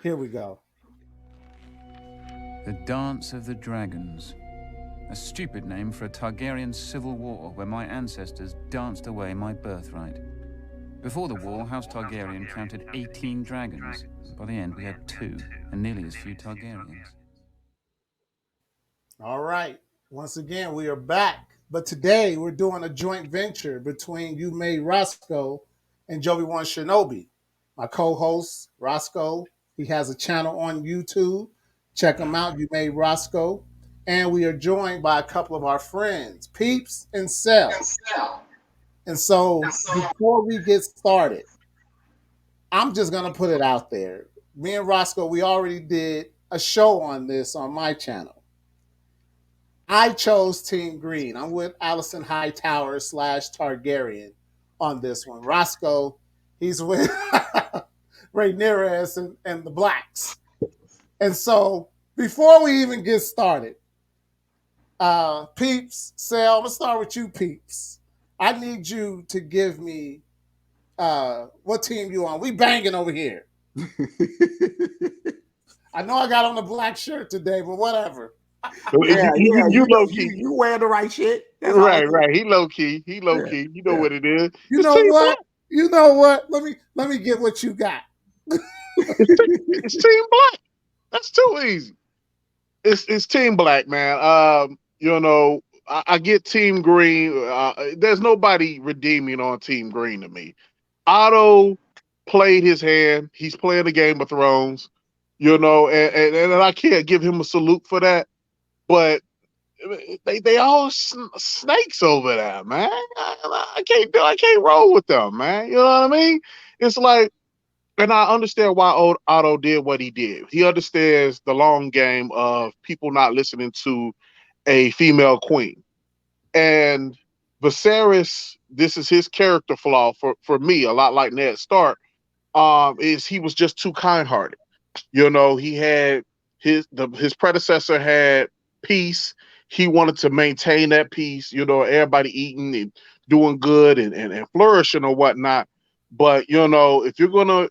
Here we go. The Dance of the Dragons. A stupid name for a Targaryen civil war where my ancestors danced away my birthright. Before the war, House Targaryen counted 18 dragons. By the end, we had 2, and nearly as few Targaryens. All right. Once again, we are back. But today we're doing a joint venture between You Made Roscoe and Jovi Wan Shinobi. My co-host, Roscoe, he has a channel on YouTube. Check him out, You Made Roscoe. And we are joined by a couple of our friends, Peeps and Cel. And so before we get started, I'm just going to put it out there. Me and Roscoe, we already did a show on this on my channel. I chose Team Green. I'm with Allison Hightower / Targaryen on this one. Roscoe, he's with Rhaenyra and the Blacks. And so before we even get started, Peeps, Cel, I'm going to start with you, Peeps. I need you to give me what team you on. We banging over here. I know I got on the black shirt today, but whatever. You low key. You wearing the right shit. That's right. He low key. He low key. You know what it is. You know what? You know what? Let me get what you got. It's Team Black. That's too easy. It's Team Black, man. I get Team Green. There's nobody redeeming on Team Green to me. Otto played his hand. He's playing the Game of Thrones, and I can't give him a salute for that. But they all snakes over there, man. I can't roll with them, man. You know what I mean? It's like, and I understand why Otto did what he did. He understands the long game of people not listening to a female queen. And Viserys, this is his character flaw for me, a lot like Ned Stark, is he was just too kind-hearted. He had his predecessor had peace. He wanted to maintain that peace, everybody eating and doing good and flourishing or whatnot. But, if you're going to,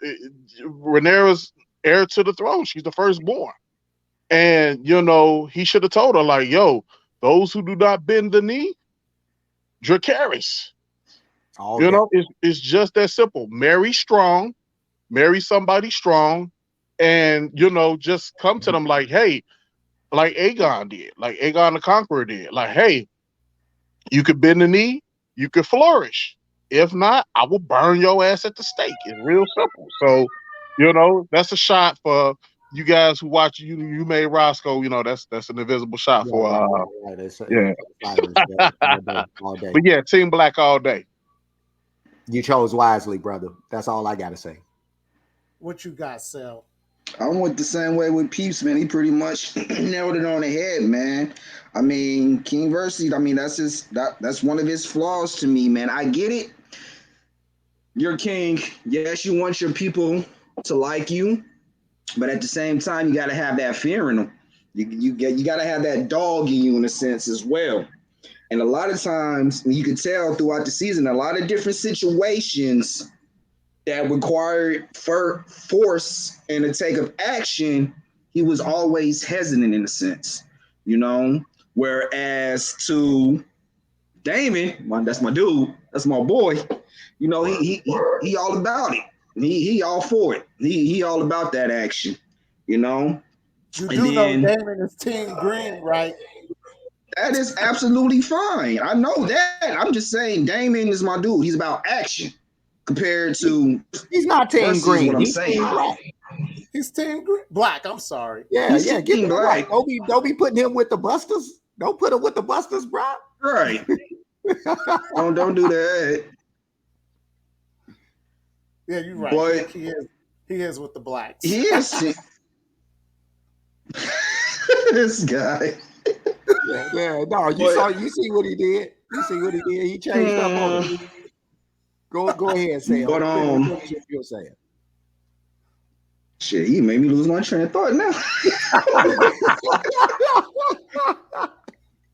Rhaenyra's heir to the throne, she's the firstborn. And, he should have told her, like, yo, those who do not bend the knee, Dracarys. It's just that simple. Marry strong, marry somebody strong, and, just come to them like, hey, like Aegon did, like Aegon the Conqueror did. Like, hey, you could bend the knee, you could flourish. If not, I will burn your ass at the stake. It's real simple. So, that's a shot for you guys who watch You Made Roscoe. That's an invisible shot for all day. But yeah, Team Black all day. You chose wisely, brother. That's all I gotta say. What you got, Cel? I went the same way with Peeps, man. He pretty much nailed it on the head, man. I mean, King Versi, that's one of his flaws to me, man. I get it. You're king. Yes, you want your people to like you, but at the same time, you got to have that fear in them. You got to have that dog in you in a sense as well. And a lot of times, you could tell throughout the season, a lot of different situations that required force and a take of action, he was always hesitant in a sense, Whereas to Damon, that's my dude, that's my boy, he all about it. He all for it. He all about that action, You know Damon is Team Green, right? That is absolutely fine. I know that. I'm just saying Damon is my dude. He's about action. Compared to, he's not Team Green. What I'm he's saying. Team Black. He's Team Black. I'm sorry. Yeah, get him right. Don't be putting him with the Busters. Don't put him with the Busters, bro. Right. don't do that. Yeah, you're right. But he is with the Blacks. He is. This guy. No. You see what he did. He changed up on it. Go ahead, Cel. But you're saying. Shit, you made me lose my train of thought now.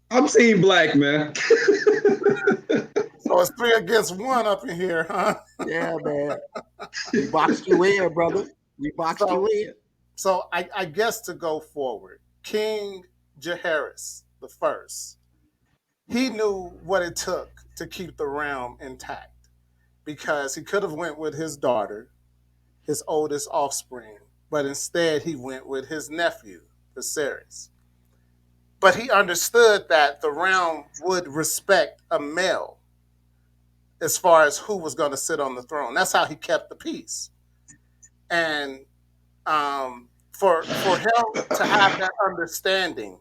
I'm Team Black, man. So it's 3 against 1 up in here, huh? Yeah, man. We boxed you in, brother. We boxed you in. So I guess to go forward, King Jaehaerys the first, he knew what it took to keep the realm intact because he could have went with his daughter, his oldest offspring, but instead he went with his nephew, Viserys. But he understood that the realm would respect a male as far as who was going to sit on the throne. That's how he kept the peace. And for him to have that understanding,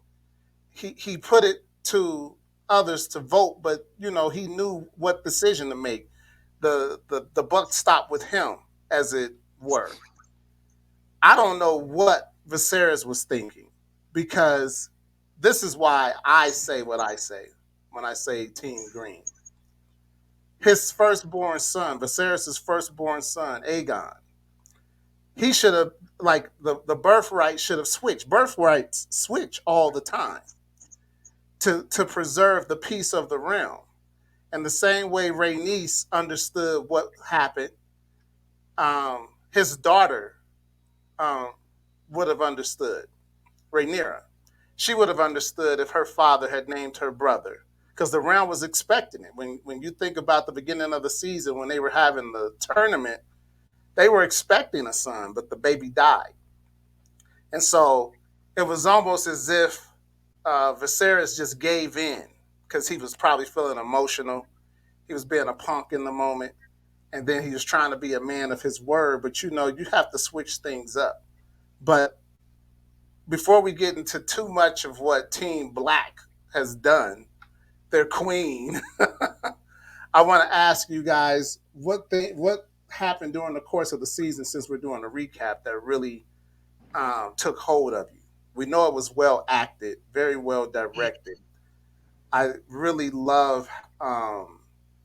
he put it to others to vote, but he knew what decision to make. The buck stopped with him, as it were. I don't know what Viserys was thinking because this is why I say what I say when I say Team Green. His firstborn son, Viserys' firstborn son, Aegon, he should have, like, the birthright should have switched. Birthrights switch all the time to preserve the peace of the realm. And the same way Rhaenys understood what happened, his daughter um, would have understood. Rhaenyra, she would have understood if her father had named her brother, because the realm was expecting it. When you think about the beginning of the season, when they were having the tournament, they were expecting a son, but the baby died. And so it was almost as if Viserys just gave in because he was probably feeling emotional. He was being a punk in the moment. And then he was trying to be a man of his word. But you have to switch things up. But before we get into too much of what Team Black has done, their queen, I want to ask you guys what happened during the course of the season, since we're doing a recap, that really took hold of you. We know it was well acted, very well directed. I really love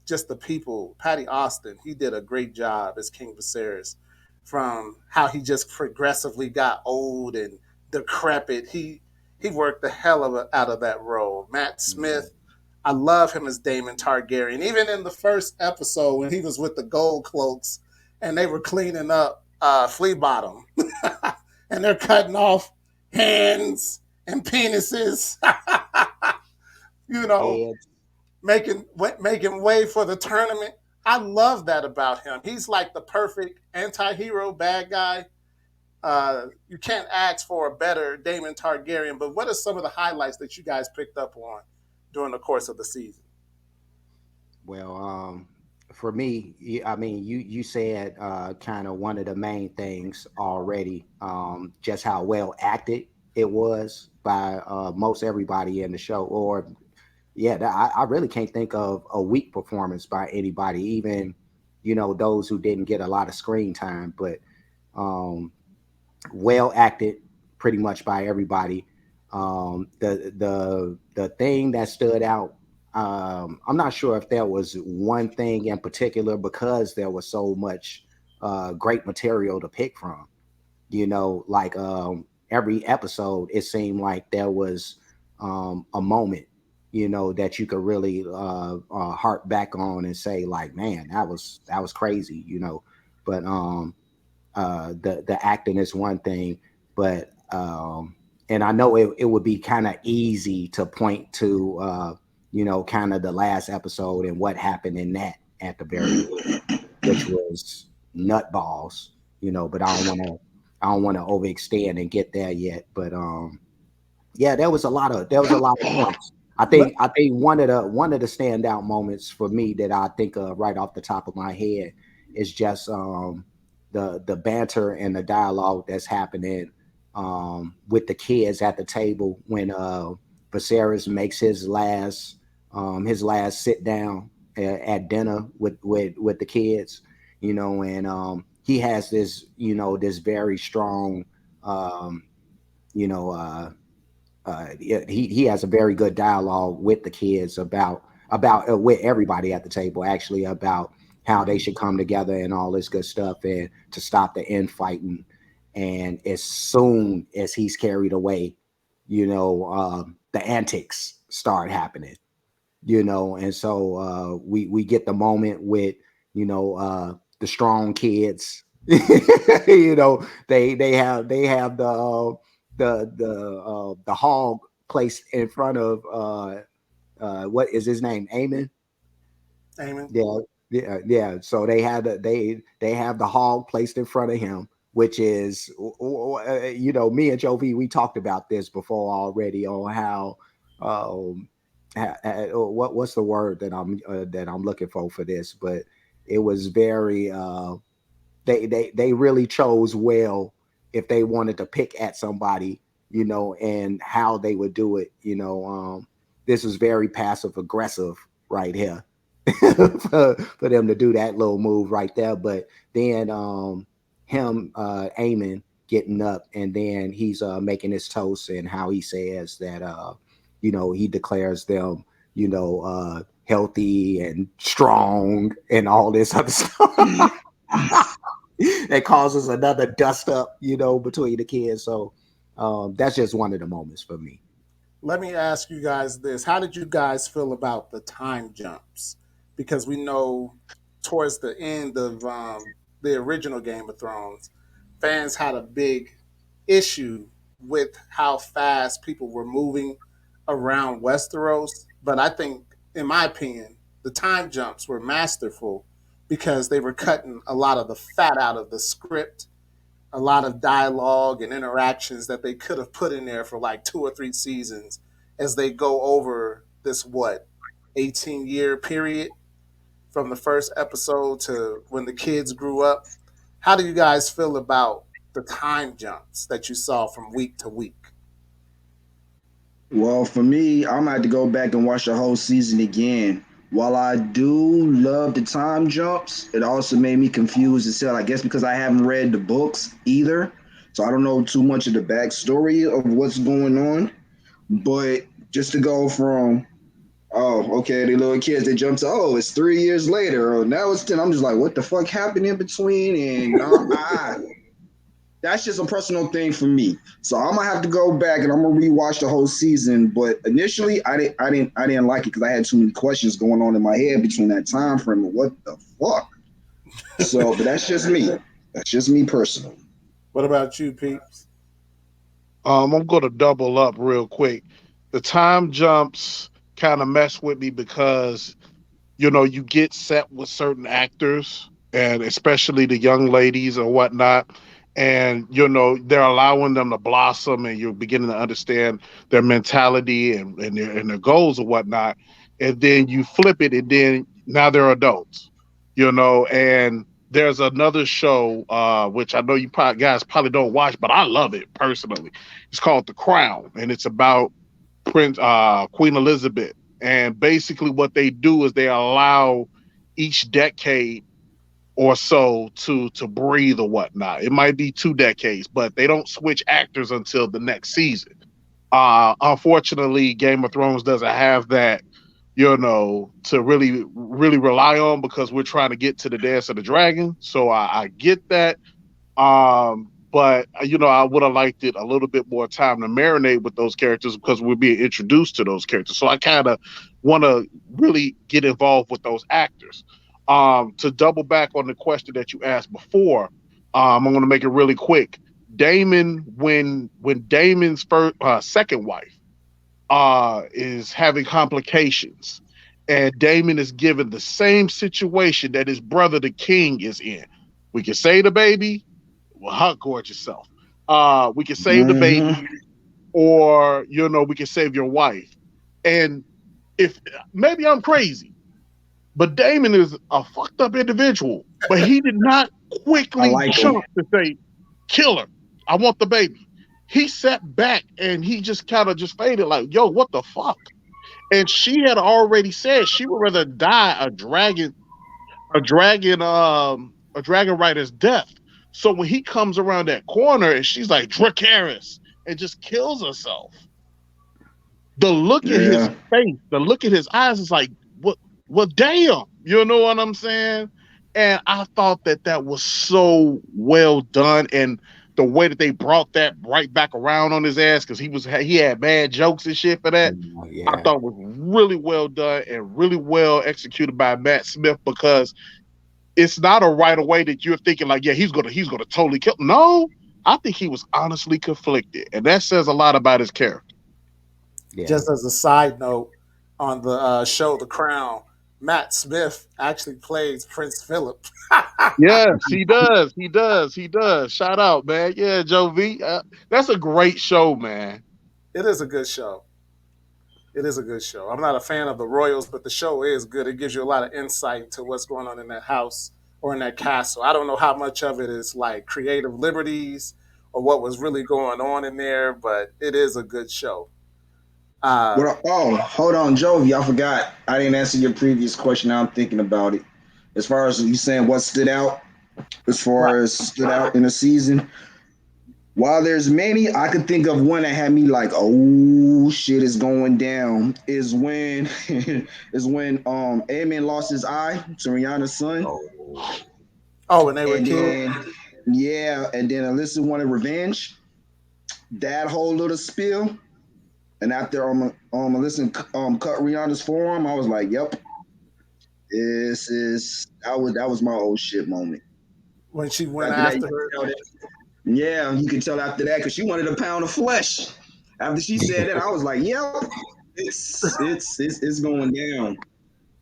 just the people. Patty Austin, he did a great job as King Viserys. From how he just progressively got old and decrepit, he worked the hell out of that role. Matt Smith, I love him as Daemon Targaryen. Even in the first episode when he was with the Gold Cloaks and they were cleaning up Flea Bottom, and they're cutting off hands and penises, you know, Heads. making way for the tournament. I love that about him. He's like the perfect anti-hero bad guy. You can't ask for a better Daemon Targaryen. But what are some of the highlights that you guys picked up on during the course of the season? Well, for me, I mean, you said kind of one of the main things already, just how well acted it was by most everybody in the show. Or yeah, I really can't think of a weak performance by anybody, even those who didn't get a lot of screen time, but um, well acted pretty much by everybody. The thing that stood out, I'm not sure if there was one thing in particular because there was so much great material to pick from. Like every episode, it seemed like there was a moment, that you could really harp back on and say, like, man, that was crazy, But the acting is one thing, but and I know it would be kind of easy to point to kind of the last episode and what happened in that at the very end, which was nutballs, but I don't want to overextend and get there yet. But yeah, there was a lot of points. I think one of the standout moments for me that I think of right off the top of my head is just the banter and the dialogue that's happening with the kids at the table when Viserys makes his last sit down at dinner with the kids, and he has this very strong um, you know he has a very good dialogue with the kids about with everybody at the table, actually, about how they should come together and all this good stuff and to stop the infighting. And as soon as he's carried away, the antics start happening, and so we get the moment with the strong kids They have the hog placed in front of what is his name, Amen. Amen. Yeah, yeah. So they have the hog placed in front of him, which is me and Jovi, we talked about this before already on how um what's the word that I'm looking for this, but it was very they really chose well if they wanted to pick at somebody, and how they would do it. This is very passive aggressive right here for them to do that little move right there. But then him aiming, getting up, and then he's making his toast, and how he says that he declares them healthy and strong and all this other stuff. That causes another dust up, between the kids. So that's just one of the moments for me. Let me ask you guys this. How did you guys feel about the time jumps? Because we know towards the end of the original Game of Thrones, fans had a big issue with how fast people were moving around Westeros. But I think, in my opinion, the time jumps were masterful because they were cutting a lot of the fat out of the script, a lot of dialogue and interactions that they could have put in there for like 2 or 3 seasons as they go over this, what, 18-year period from the first episode to when the kids grew up. How do you guys feel about the time jumps that you saw from week to week? Well, for me, I'm gonna have to go back and watch the whole season again. While I do love the time jumps, it also made me confused as hell. I guess because I haven't read the books either, so I don't know too much of the backstory of what's going on. But just to go from, oh, okay, the little kids, they jump to, oh, it's 3 years later, or now it's 10. I'm just like, what the fuck happened in between? And that's just a personal thing for me. So I'm gonna have to go back and I'm gonna rewatch the whole season. But initially, I didn't like it because I had too many questions going on in my head between that time frame and what the fuck. So, but that's just me. That's just me personally. What about you, Peeps? I'm going to double up real quick. The time jumps kind of mess with me because you get set with certain actors and especially the young ladies or whatnot. And, they're allowing them to blossom and you're beginning to understand their mentality and their goals or whatnot. And then you flip it and then now they're adults, and there's another show, which I know you guys probably don't watch, but I love it personally. It's called The Crown and it's about Queen Elizabeth. And basically, what they do is they allow each decade or so to breathe or whatnot. It might be 2 decades, but they don't switch actors until the next season. Unfortunately, Game of Thrones doesn't have that, to really rely on because we're trying to get to the Dance of the Dragon. So I get that, but I would have liked it a little bit more time to marinate with those characters because we're being introduced to those characters. So I kind of want to really get involved with those actors. To double back on the question that you asked before, I'm going to make it really quick. Damon, when Damon's second wife is having complications, and Damon is given the same situation that his brother, the king, is in. We can save the baby, well, hug gorgeous self. We can save the Mm-hmm. baby, or we can save your wife. And if maybe I'm crazy, but Damon is a fucked up individual. But he did not I quickly like them. jump to say, "Kill her. I want the baby." He sat back and he just kind of just faded, like, "Yo, what the fuck?" And she had already said she would rather die a dragon rider's death. So when he comes around that corner and she's like Dracarys and just kills herself, the look in his Yeah. face, the look in his eyes is like, what? Well, damn, you know what I'm saying? And I thought that was so well done, and the way that they brought that right back around on his ass because he had bad jokes and shit for that. I Yeah. thought was really well done and really well executed by Matt Smith because it's not a right away that you're thinking like, yeah, he's gonna totally kill. No, I think he was honestly conflicted, and that says a lot about his character. Yeah. Just as a side note, on the show The Crown, Matt Smith actually plays Prince Philip. Yes, he does. He does. He does. Shout out, man. Yeah, Joe V. That's a great show, man. It is a good show. It is a good show. I'm not a fan of the Royals, but the show is good. It gives you a lot of insight into what's going on in that house or in that castle. I don't know how much of it is like creative liberties or what was really going on in there, but it is a good show. Uh, Oh, hold on, Jovi. I forgot. I didn't answer your previous question. Now I'm thinking about it. As far as you saying what stood out, as right. far as stood out in the season, while there's many, I could think of one that had me like, oh shit is going down. Is when is when Aemon lost his eye to Rihanna's son. Oh, Oh, when they were And kids. then yeah, and then Alyssa wanted revenge. That whole little spill. And after Alyssa cut Rihanna's forearm, I was like, yep, that was my old shit moment. When she went After that, you after could her. tell that. Yeah, you could tell after that because she wanted a pound of flesh. After she said that, I was like, "Yep, it's going down."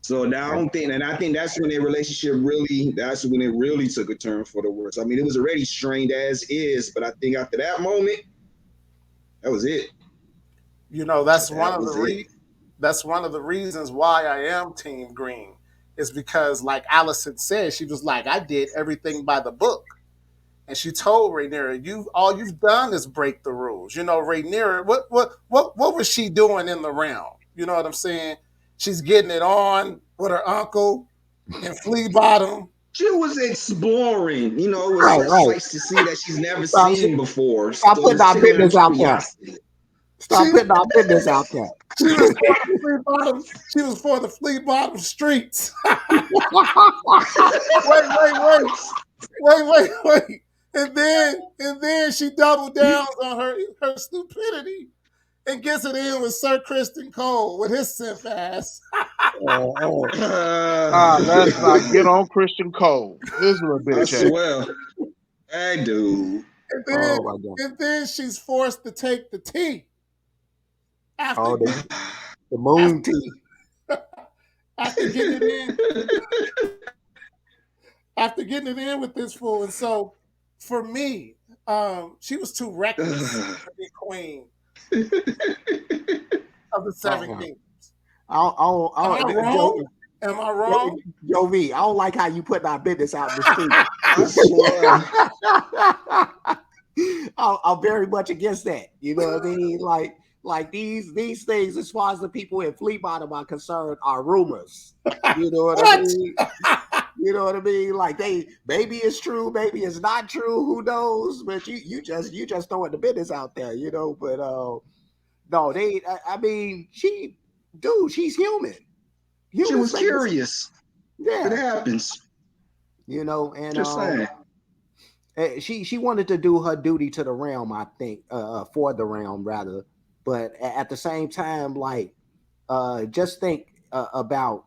So now I don't think, and I think that's when their relationship really, that's when it really took a turn for the worse. I mean, it was already strained as is, but I think after that moment, that was it. You know, that's one That of the was it. that's one of the reasons why I am Team Green. Is because, like Allison said, she was like, I did everything by the book. And she told Rhaenyra, "You all you've done is break the rules." You know, Rhaenyra, what was she doing in the realm? You know what I'm saying? She's getting it on with her uncle in Flea Bottom. She was exploring, with right, such right. sights to see that she's never Stop, seen before. stop So putting it's our tickled her business out there. curiosity. Stop She putting our business out there. she was for the Flea Bottom. She was for the Flea Bottom streets. Wait. And then she doubled down on her stupidity and gets it in with Sir Kristen Cole with his simp ass. Oh, Let's not get on Christian Cole. His little I bitch ass. swear. Hey, dude. And then oh my God. and then she's forced to take the tea after Oh, getting the moon after, tea. after getting it in after getting it in with this fool. And so for me, she was too reckless to be queen of the Seven Uh-uh. Kingdoms. Am I I don't, wrong? Am I wrong? Joe V, I don't like how you putting our business out in the street. I swear. I'm very much against that. You know what I mean? Like these things, as far as the people in Flea Bottom are concerned, are rumors. You know what I What? mean? You know what I mean? Like maybe it's true, maybe it's not true. Who knows? But you just throwing the business out there, you know. But no, I mean, she's human. She Humans was make mistakes. curious. It Yeah, happens. you know, and Just saying. she wanted to do her duty to the realm, I think, for the realm rather. But at the same time, like, just think about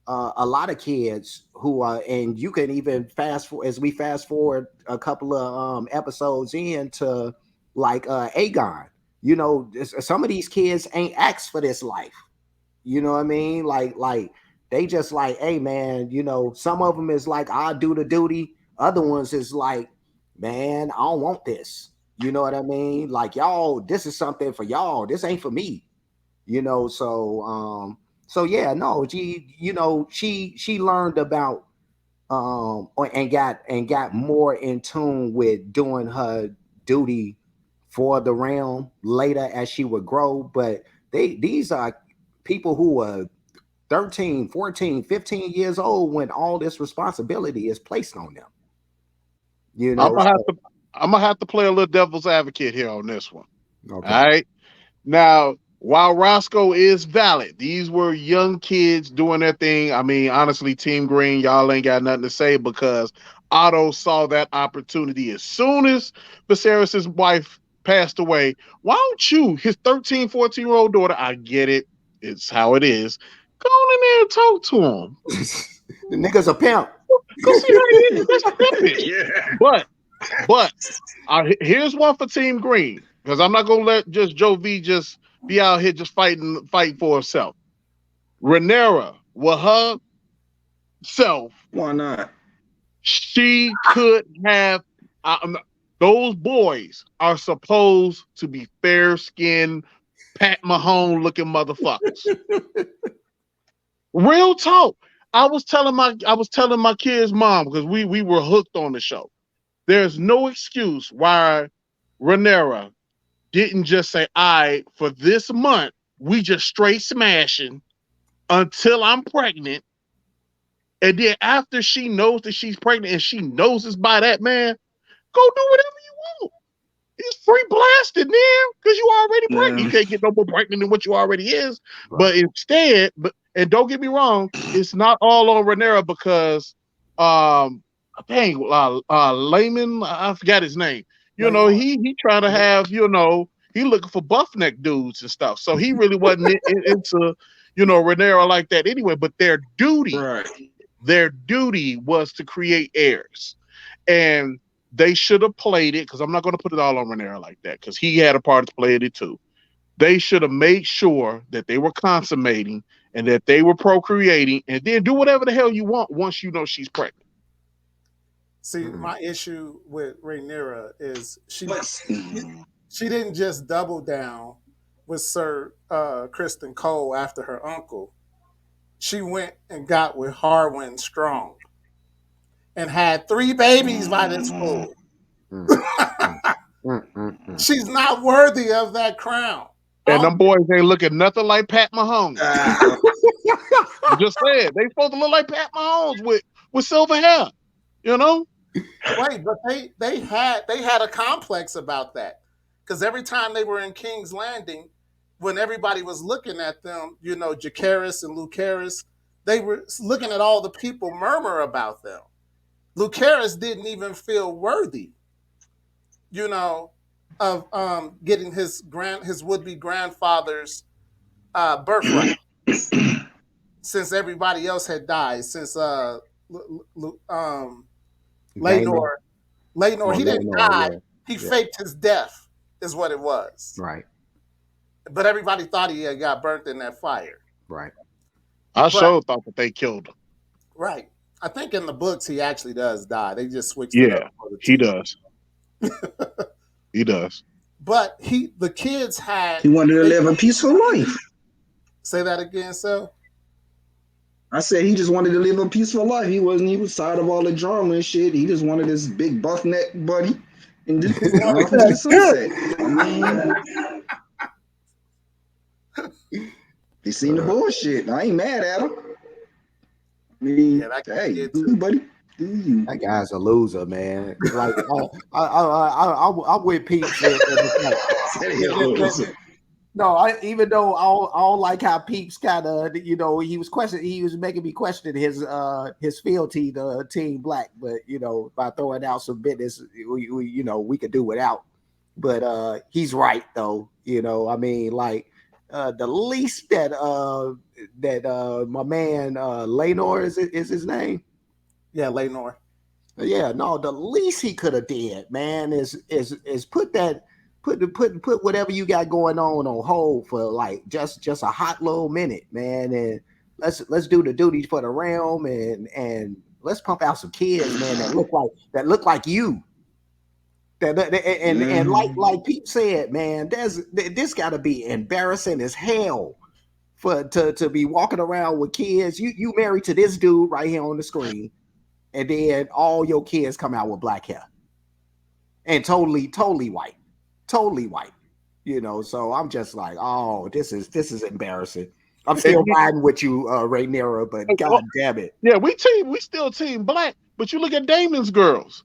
a lot of kids who are, and you can even as we fast forward a couple of episodes into like Aegon. You know, some of these kids ain't asked for this life. You know what I mean? Like they just like, hey man, you know, some of them is like, I'll do the duty. Other ones is like, man, I don't want this. You know what I mean? Like y'all, this is something for y'all. This ain't for me. You know, so yeah, no, she learned about and got more in tune with doing her duty for the realm later as she would grow. But these are people who are 13, 14, 15 years old when all this responsibility is placed on them. You I'm know, gonna have so to I'm gonna have to play a little devil's advocate here on this one. All okay. right. Now, while Roscoe is valid, these were young kids doing their thing. I mean, honestly, Team Green, y'all ain't got nothing to say because Otto saw that opportunity as soon as Viserys' wife passed away. Why don't you, his 13, 14-year-old daughter, I get it, it's how it is, go on in there and talk to him. The nigga's a pimp. Go see how he is. That's tripping. Yeah. But here's one for Team Green, because I'm not gonna let just Joe V just be out here just fighting for herself. Rhaenyra, with her self, Why not? she could have. Those boys are supposed to be fair skinned, Pat Mahone looking motherfuckers. Real talk. I was telling my kid's mom, because we were hooked on the show. There's no excuse why Rhaenyra didn't just say, "All right, for this month, we just straight smashing until I'm pregnant." And then after she knows that she's pregnant and she knows it's by that man, go do whatever you want. It's free blasted, man, because you already pregnant. You Yeah. can't get no more pregnant than what you already is. Right. But instead, and don't get me wrong, it's not all on Rhaenyra, because dang, Layman, I forgot his name. He trying to have, he looking for buff neck dudes and stuff. So he really wasn't into, Rhaenyra like that anyway. But Right. their duty was to create heirs. And they should have played it, because I'm not going to put it all on Rhaenyra like that, because he had a part to play in it too. They should have made sure that they were consummating and that they were procreating, and then do whatever the hell you want once you know she's pregnant. See, my issue with Rhaenyra is But she didn't just double down with Sir Kristen Cole after her uncle. She went and got with Harwin Strong and had 3 babies by this fool. She's not worthy of that crown. And them boys ain't looking nothing like Pat Mahomes. I'm just saying, they supposed to look like Pat Mahomes with silver hair, Right, but they had a complex about that, because every time they were in King's Landing, when everybody was looking at them, Jacaerys and Lucerys, they were looking at all the people murmur about them. Lucerys didn't even feel worthy, of getting his would-be grandfather's birthright, since everybody else had died. Since Laenor, he didn't die. Yeah. He faked his death, is what it was. Right. But everybody thought he had got burnt in that fire. Right. I sure thought that they killed him. Right. I think in the books he actually does die. They just switched it Yeah, up for the he TV. does. He does. But the kids had. he wanted to live a peaceful life. Say that again, Cel. I said he just wanted to live a peaceful life. He was tired of all the drama and shit. He just wanted this big buff neck buddy and just off into the sunset. I mean, he seen the bullshit. I ain't mad at him. I mean, hey, buddy. That guy's a loser, man. Like I'm with Pete. No, even though I don't like how Peeps kind of, he was making me question his fealty to Team Black, but by throwing out some business, we could do without. But he's right though, I mean, like the least that my man Laenor is his name. Yeah, Laenor. Yeah, no, the least he could have did, man, is put whatever you got going on hold for like just a hot little minute, man, and let's do the duties for the realm and let's pump out some kids, man, that look like you. And like Pete said, man, this got to be embarrassing as hell to be walking around with kids. You married to this dude right here on the screen. And then all your kids come out with black hair and totally white, So I'm just like, oh, this is embarrassing. I'm still riding with you, Rhaenyra, but god damn it. Yeah, we still Team Black, but you look at Damon's girls,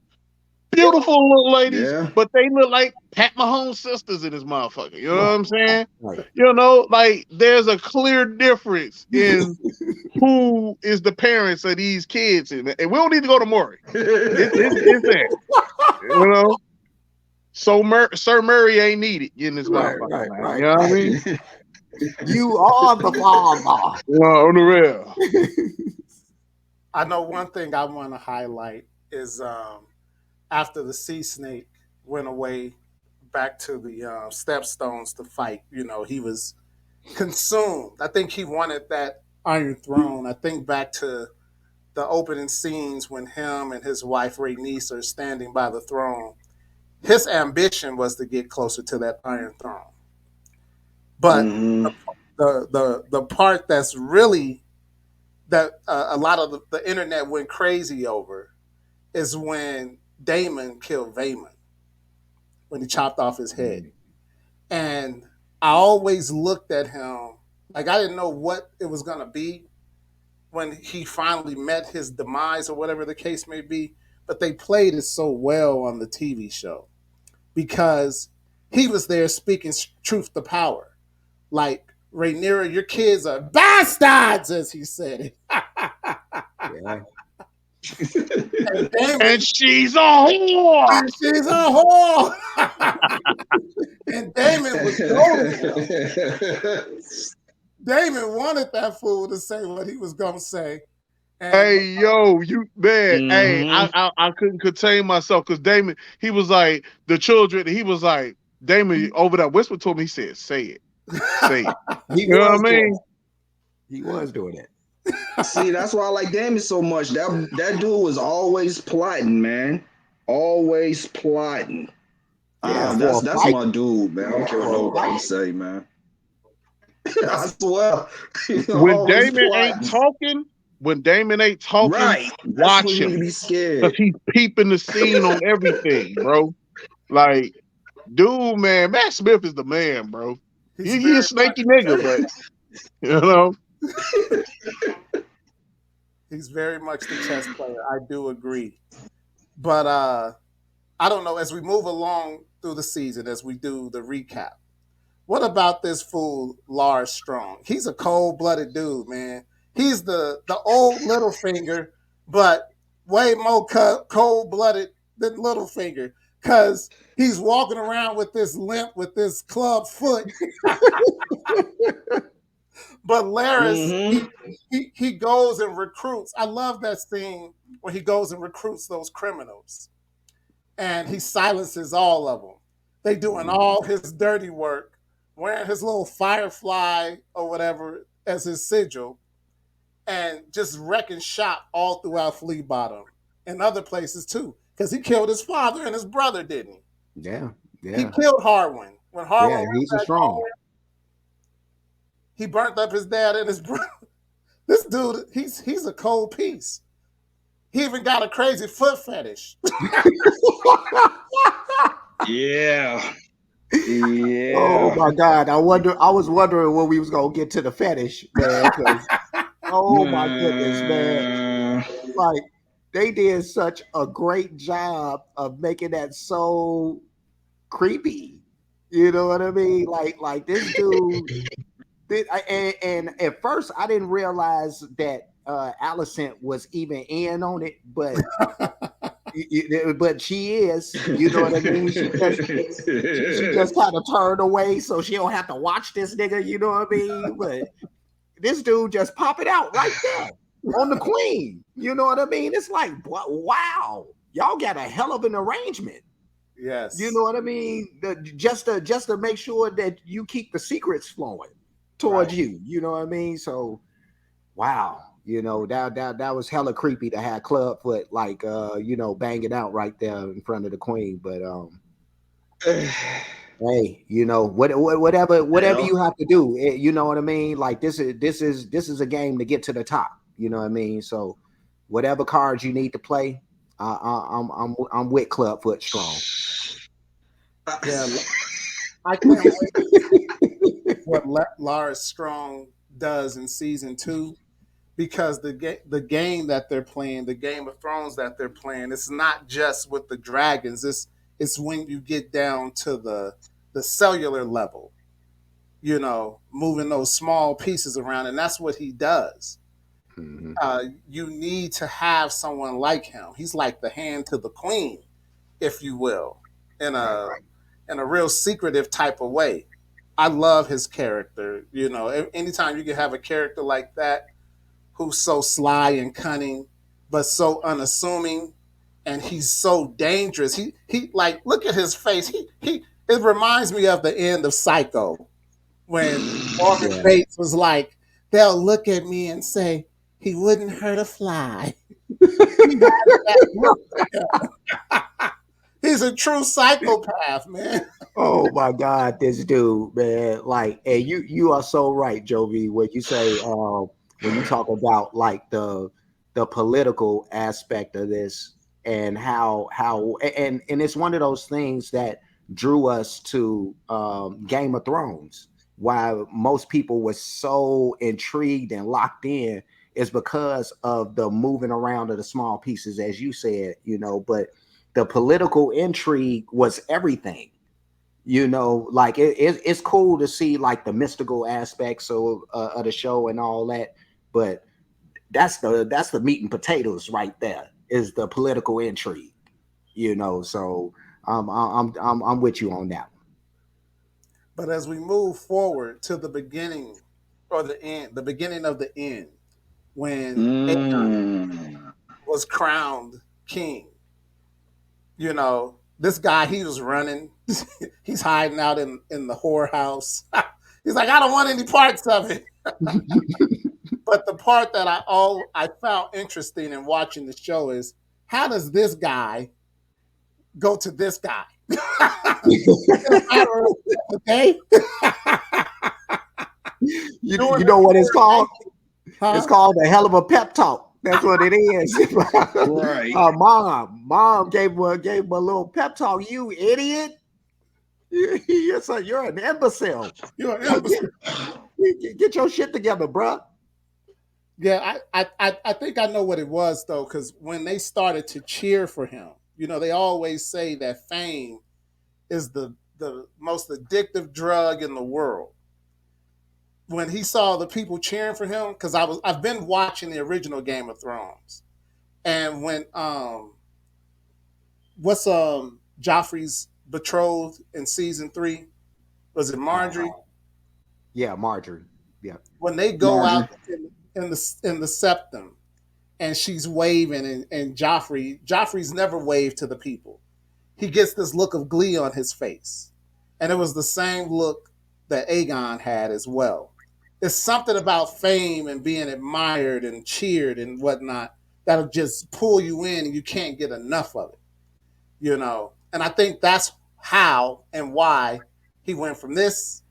beautiful little ladies, but they look like Pat Mahomes' sisters in this motherfucker. You know what I'm saying? Right. Like there's a clear difference in who is the parents of these kids, and we don't need to go to Maury. It's there, So Sir Murray ain't needed in this motherfucker. Right. You know what I mean? You are the father. On the real. I know one thing I want to highlight is after the sea snake went away back to the stepstones to fight. He was consumed. I think he wanted that Iron Throne. I think back to the opening scenes when him and his wife Rhaenys are standing by the throne. His ambition was to get closer to that Iron Throne. But Mm-hmm. the part that's really that a lot of the internet went crazy over is when Damon killed Vaemon, when he chopped off his head. And I always looked at him like I didn't know what it was gonna be when he finally met his demise or whatever the case may be. But they played it so well on the TV show because he was there speaking truth to power. Like, Rhaenyra, your kids are bastards, as he said it. Yeah. And Damon, And she's a whore. and she's a whore. And Damon was goading him. Damon wanted that fool to say what he was gonna say. And Hey yo, you man, hey, Mm-hmm. I couldn't contain myself because Damon, he was like the children, he was like Damon over that whisper to him, he said, say it. He You know was what I doing mean? He was doing it. See, that's why I like Damon so much. That dude was always plotting, man. Always plotting. Yeah, That's for a that's fight. my dude, man. I don't care what For a nobody fight. say, man. I swear. He When always Damon ain't plotting. talking, when Damon ain't talking, Right. That's when watch you need to him. be Because scared. he's peeping the scene on everything, bro. Like, dude, man, Matt Smith is the man, bro. he's He a very much snaky nigga, but you know. he's very much the chess player. I do agree. But I don't know, as we move along through the season, as we do the recap, what about this fool Lars Strong? He's a cold blooded dude, man. He's the old Littlefinger, but way more cold blooded than Littlefinger because he's walking around with this limp, with this club foot. But Laris, Mm-hmm. he goes and recruits. I love that scene where he goes and recruits those criminals, and he silences all of them. They doing all his dirty work, wearing his little firefly or whatever as his sigil, and just wrecking shop all throughout Flea Bottom and other places too. Because he killed his father and his brother, didn't he? Yeah, He yeah, killed Harwin. When Harwin yeah. went He's a back strong. home, he burnt up his dad and his brother. This dude, he's a cold piece. He even got a crazy foot fetish. Yeah. Oh Yeah. my God! I was wondering when we was gonna get to the fetish, man. 'Cause, oh my goodness, man! Man. Like they did such a great job of making that so creepy. You know what I mean? Like this dude. And at first, I didn't realize that Allison was even in on it, but she is. You know what I mean? She just kind of turned away so she don't have to watch this nigga. You know what I mean? But this dude just pop it out right there on the queen. You know what I mean? It's like, wow, y'all got a hell of an arrangement. You Yes. know what I mean? Just to make sure that you keep the secrets flowing towards Right. you. You know what I mean? So wow, that was hella creepy to have Clubfoot like banging out right there in front of the queen. But hey, whatever Hell. you have to do, you know what I mean? Like this is a game to get to the top. You know what I mean? So whatever cards you need to play, I'm with Clubfoot strong. Yeah. I can't wait what Lars Strong does in season 2 because the game that they're playing, the Game of Thrones that they're playing, it's not just with the dragons. It's when you get down to the cellular level, moving those small pieces around, and that's what he does. Mhm. You need to have someone like him. He's like the hand to the queen, if you will, in Right. a real secretive type of way. I love his character. Anytime you can have a character like that who's so sly and cunning, but so unassuming, and he's so dangerous. He like look at his face. He it reminds me of the end of Psycho when Norman Yeah. Bates was like, they'll look at me and say he wouldn't hurt a fly. He has that look to him. He's a true psychopath, man. Oh my God, this dude, man. Like, and you are so right, Jovi, when you say when you talk about like the political aspect of this and how and it's one of those things that drew us to Game of Thrones. Why most people were so intrigued and locked in is because of the moving around of the small pieces, as you said, but the political intrigue was everything. Like it's cool to see like the mystical aspects of the show and all that, but that's the meat and potatoes right there, is the political intrigue. So I'm with you on that But as we move forward to the beginning or the end, the beginning of the end, when Aegon Mm. was crowned king, this guy, he was running. He's hiding out in the whorehouse. He's like, I don't want any parts of it. one. But the part that I found interesting in watching the show is, how does this guy go to this guy? In a matter of a day? you Doing know what it's it, called? It's huh? called a hell of a pep talk. That's what it is. Right. Mom gave him a little pep talk. You idiot! You're an imbecile. You're an Get, imbecile. get your shit together, bruh. Yeah, I think I know what it was though, because when they started to cheer for him, they always say that fame is the most addictive drug in the world. When he saw the people cheering for him, because I've been watching the original Game of Thrones, and when what's Joffrey's betrothed in season 3, was it Marjorie? Uh, yeah, Marjorie. Yeah. When they go out Marjorie. in the septum, and she's waving, and Joffrey's never waved to the people. He gets this look of glee on his face, and it was the same look that Aegon had as well. It's something about fame and being admired and cheered and whatnot that'll just pull you in, and you can't get enough of it. And I think that's how and why he went from this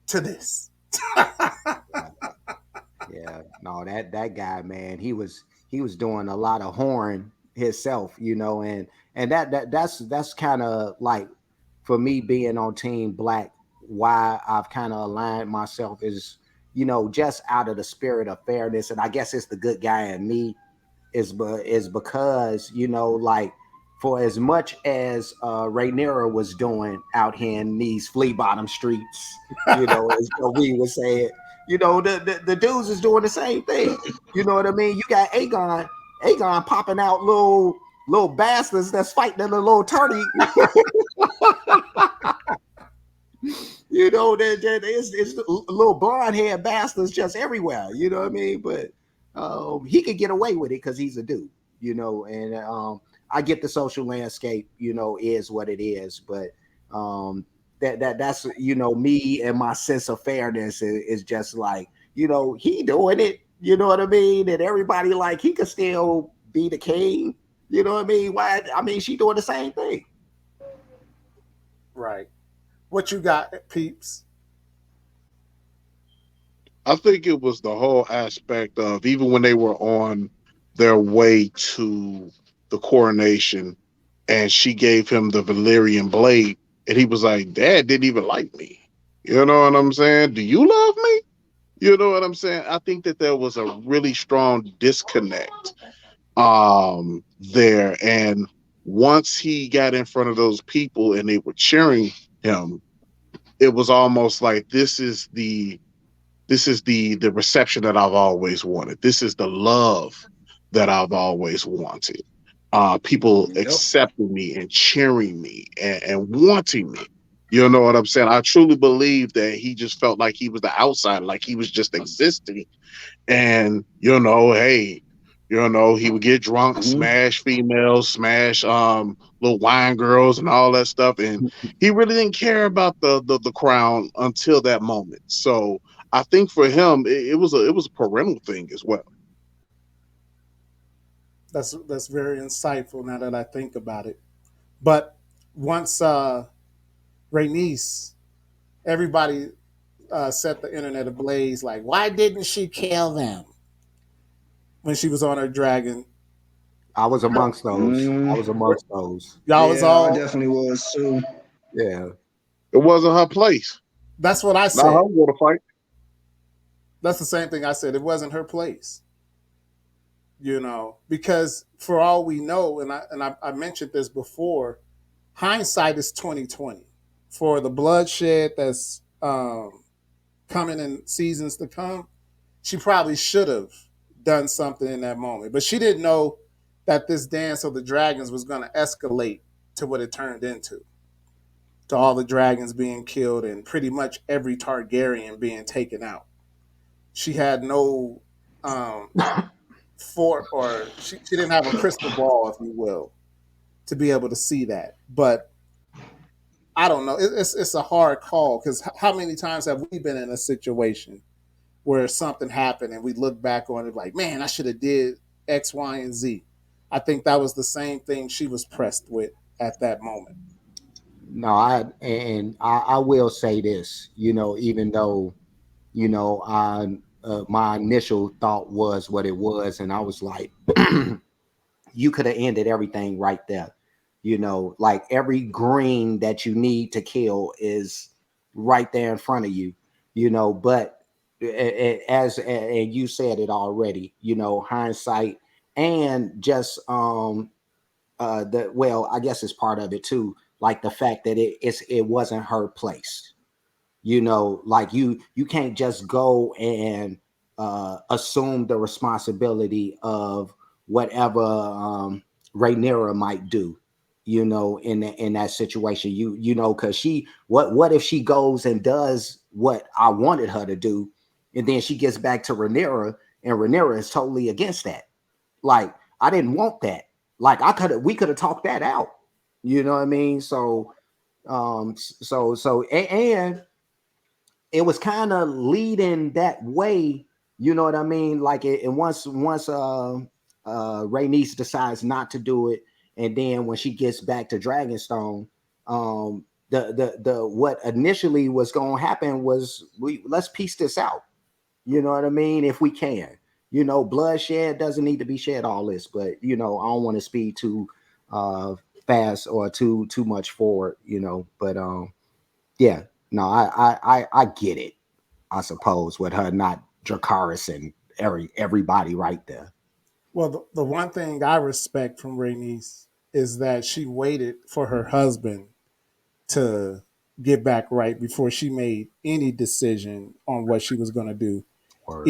to this. Yeah, no, that guy, man, he was doing a lot of horn himself, and that's kind of like, for me being on Team Black, why I've kind of aligned myself is, just out of the spirit of fairness, and I guess it's the good guy in me, is because, like, for as much as Rhaenyra was doing out here in these flea bottom streets, as we would say it, the dudes is doing the same thing. You know what I mean? You got Aegon popping out little bastards that's fighting in a little tourney. It's little blonde haired bastards just everywhere. You know what I mean? But he could get away with it because he's a dude. And I get the social landscape. Is what it is. But that's me and my sense of fairness is just like, he doing it. You know what I mean? And everybody, like, he could still be the king. You know what I mean? Why? I mean, she doing the same thing. Right. What you got, peeps? I think it was the whole aspect of, even when they were on their way to the coronation and she gave him the Valyrian blade, and he was like, Dad didn't even like me. You know what I'm saying? Do you love me? You know what I'm saying? I think that there was a really strong disconnect there. And once he got in front of those people and they were cheering him, it was almost like, this is the reception that I've always wanted. This is the love that I've always wanted. People Yep. accepting me and cheering me and wanting me. You know what I'm saying? I truly believe that he just felt like he was the outsider, like he was just existing. And, hey, You know, he would get drunk, Mhm. smash females, smash little wine girls and all that stuff. And he really didn't care about the crown until that moment. So I think for him, it was a parental thing as well. That's very insightful now that I think about it. But once Rhaenys, everybody set the internet ablaze. Like, why didn't she kill them when she was on her dragon? I was amongst those. I Mm. was amongst those. Y'all was Yeah, I all. definitely was too. Yeah. It wasn't her place. That's what I Not said. her water fight. That's the same thing I said. It wasn't her place, because for all we know, and I mentioned this before, hindsight is 2020. For the bloodshed that's coming in seasons to come, she probably should have done something in that moment, but she didn't know that this dance of the dragons was going to escalate to what it turned into, to all the dragons being killed and pretty much every Targaryen being taken out. She had no um, she didn't have a crystal ball, if you will, to be able to see that. But I don't know. It's a hard call because how many times have we been in a situation where something happened and we look back on it like, man, I should have did X, Y, and Z. I think that was the same thing she was pressed with at that moment. No, I will say this, even though, my initial thought was what it was, and I was like, you could have ended everything right there. Like every green that you need to kill is right there in front of you, but as and you said it already, hindsight and just the well, I guess it's part of it too, like the fact that it wasn't her place. Like you can't just go and assume the responsibility of whatever Rhaenyra might do, in that situation. Because what if she goes and does what I wanted her to do, and then she gets back to Rhaenyra, and Rhaenyra is totally against that. Like, I didn't want that. Like, we could have talked that out. You know what I mean? So and it was kind of leading that way. You know what I mean? Like and once Rhaenys decides not to do it, and then when she gets back to Dragonstone, the what initially was going to happen was, let's piece this out. You know what I mean? If we can, bloodshed doesn't need to be shed, all this, but I don't want to speed too uh fast or too much forward, but yeah, no, I get it. I suppose with her not Dracarys and everybody right there. Well, the one thing I respect from Rhaenys is that she waited for her husband to get back right before she made any decision on what she was going to do. Word.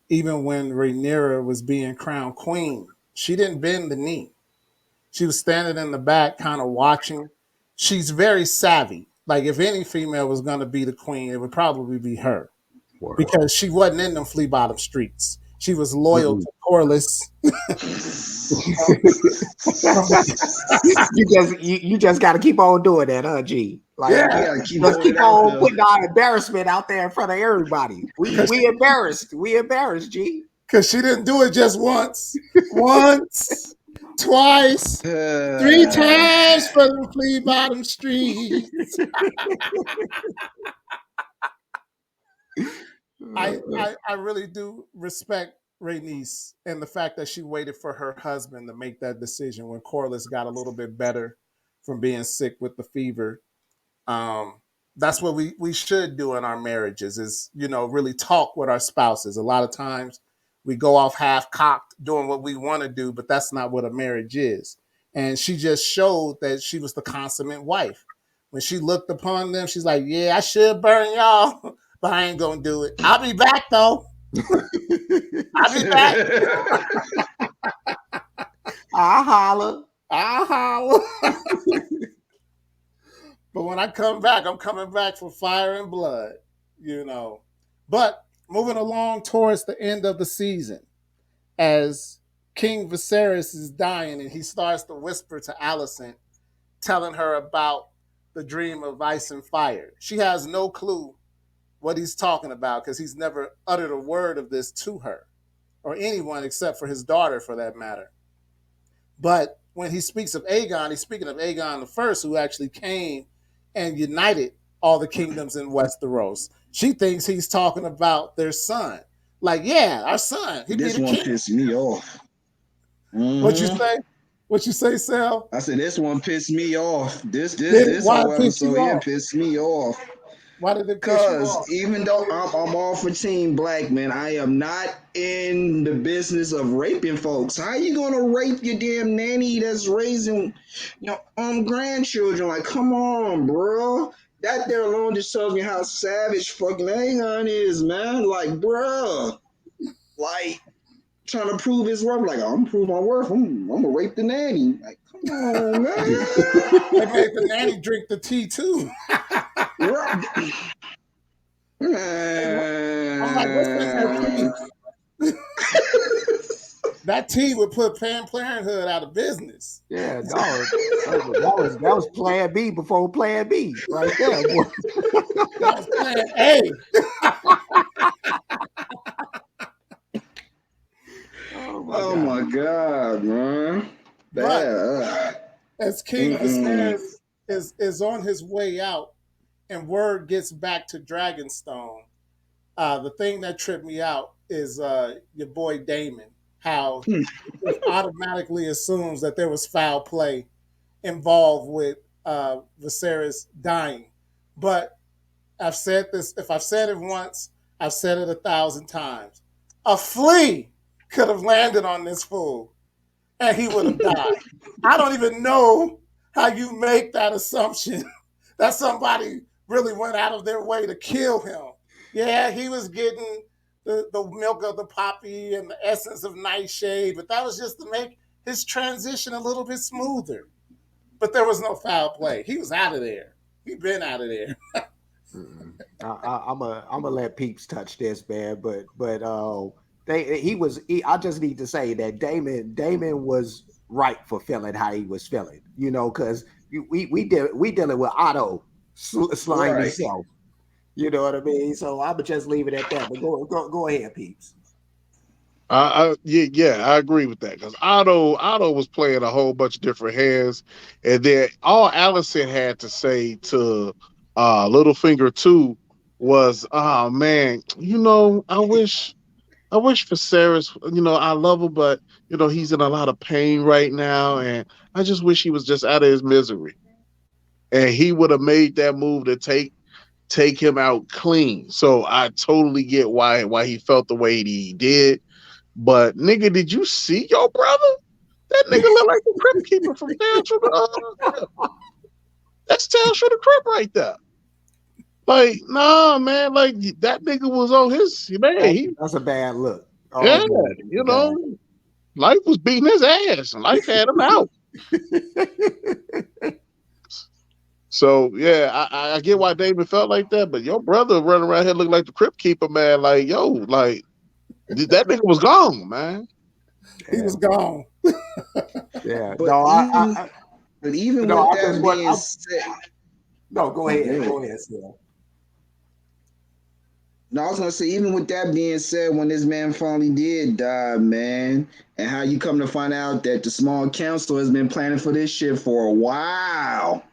Even when Rhaenyra was being crowned queen, she didn't bend the knee. She was standing in the back, kind of watching. She's very savvy. Like if any female was going to be the queen, it would probably be her Word. because she wasn't in them flea bottom streets. She was loyal Mm-mm. to Corliss. You just got to keep on doing that, huh, G? Like, You Yeah, gotta keep just throwing keep it out on there. putting our embarrassment out there in front of everybody. We embarrassed. We embarrassed, G. because she didn't do it just once, twice, three times for the flea bottom streets. I really do respect Rhaenys and the fact that she waited for her husband to make that decision when Corliss got a little bit better from being sick with the fever. Um, that's what we should do in our marriages is, really talk with our spouses. A lot of times we go off half cocked doing what we want to do, but that's not what a marriage is. And she just showed that she was the consummate wife. When she looked upon them, she's like, yeah, I should burn y'all, but I ain't going to do it. I'll be back though. I'll be back. I holler. I'll holler. But when I come back, I'm coming back for fire and blood, you know. But moving along towards the end of the season, as King Viserys is dying, and he starts to whisper to Alicent, telling her about the dream of ice and fire. She has no clue what he's talking about because he's never uttered a word of this to her or anyone except for his daughter, for that matter. But when he speaks of Aegon, he's speaking of Aegon the First, who actually came and united all the kingdoms in Westeros. She thinks he's talking about their son. Like, yeah, our son. He'd be This the one king. pissed me off. What you Mm-hmm. say? What you say, Sal? I said this one pissed me off. This this Did it? this Why whole it piss episode you here off? pissed me off. Why did it piss you Cause off? even though I'm all for Team Black, man, I am not in the business of raping folks. How you gonna rape your damn nanny that's raising grandchildren? Like, come on, bro. That there alone just tells me how savage fucking Aegon is, man. Like, bro. Like, trying to prove his worth. Like, I'm gonna prove my worth. I'm gonna rape the nanny. Like, come on, man. They made the nanny drink the tea too. I'm like, what's in that tea? Man. That tea would put Planned Parenthood out of business. Yeah, dog. That was Plan B before Plan B, right there, boy. That was Plan A. Oh my god, man. But Bad. as King Viserys is on his way out, and word gets back to Dragonstone, the thing that tripped me out is your boy Damon. How he just automatically assumes that there was foul play involved with Viserys dying. But I've said this, if I've said it once, I've said it 1,000 times. A flea could have landed on this fool and he would have died. I don't even know how you make that assumption that somebody really went out of their way to kill him. Yeah, he was getting the milk of the poppy and the essence of nightshade, but that was just to make his transition a little bit smoother. But there was no foul play. He was out of there. He'd been out of there. I'm gonna let Peeps touch this, man. I just need to say that Damon was right for feeling how he was feeling, because we dealing with Otto slimy Right. self. You know what I mean? So I'm gonna just leave it at that. But go ahead, Peeps. Yeah, I agree with that because Otto was playing a whole bunch of different hands, and then all Allison had to say to Littlefinger too was, "Oh man, I wish Viserys, I love him, but he's in a lot of pain right now, and I just wish he was just out of his misery, and he would have made that move to take him out clean." So I totally get why he felt the way he did. But nigga, did you see your brother? That nigga look like the Crypt Keeper from Tales from the Crypt. That's Tales from the Crypt right there. Like, nah, man, like that nigga was on his man. That's a bad look. Oh Yeah, boy, you know, life was beating his ass, and life had him out. So yeah, I get why David felt like that, but your brother running around here looking like the Crypt Keeper, man. Like, yo, like that nigga was gone, man. He was gone. Yeah. But No, even no, with I that just being want. said, No, go ahead. Go ahead, Sal. no, I was gonna say, even with that being said, when this man finally did die, man, and how you come to find out that the small council has been planning for this shit for a while.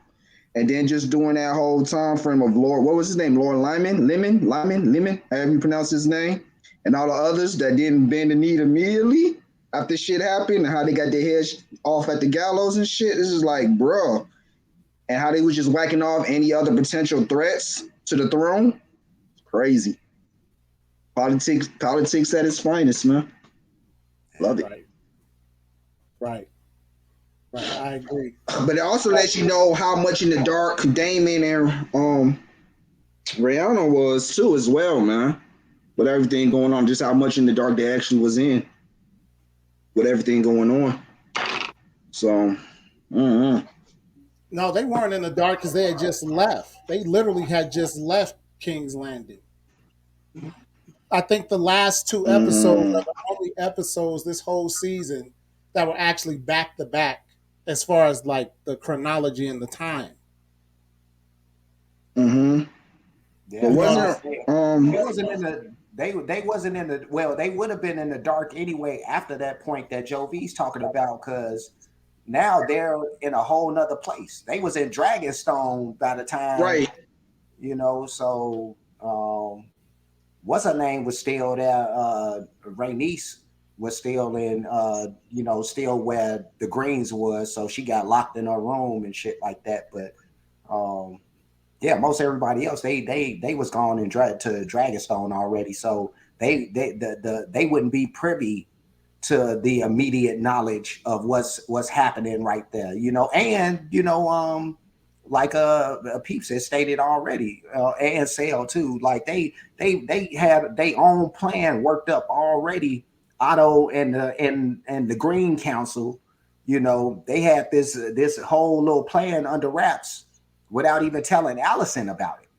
And then just doing that whole time frame of Lord, what was his name? Lord Lyman, however you pronounce his name, and all the others that didn't bend the knee immediately after shit happened, and how they got their heads off at the gallows and shit. This is like, bro, and how they was just whacking off any other potential threats to the throne. Crazy. Politics at its finest, man. Love it. Right. I agree. But it also lets you know how much in the dark Damon and Rihanna was too, as well, man. With everything going on, just how much in the dark they actually was in, with everything going on. So, No, they weren't in the dark because they had just left. They literally had just left King's Landing. I think the last two episodes of the only episodes this whole season that were actually back to back as far as like the chronology and the time. Mm-hmm. But Yeah, You know that's what what I'm I'm wasn't saying. um It wasn't in the they wasn't in the well, they would have been in the dark anyway after that point that Joe V's talking about, because now they're in a whole nother place. They was in Dragonstone by the time, right. so what's her name was still there, Rhaenys was still in still where the Greens was, so she got locked in her room and shit like that. But um yeah, most everybody else they was gone and to Dragonstone already, so they wouldn't be privy to the immediate knowledge of what's happening right there, and like Peeps has stated already, and Cel too, like they had their own plan worked up already. Otto and the Green Council, they had this whole little plan under wraps without even telling Allison about it.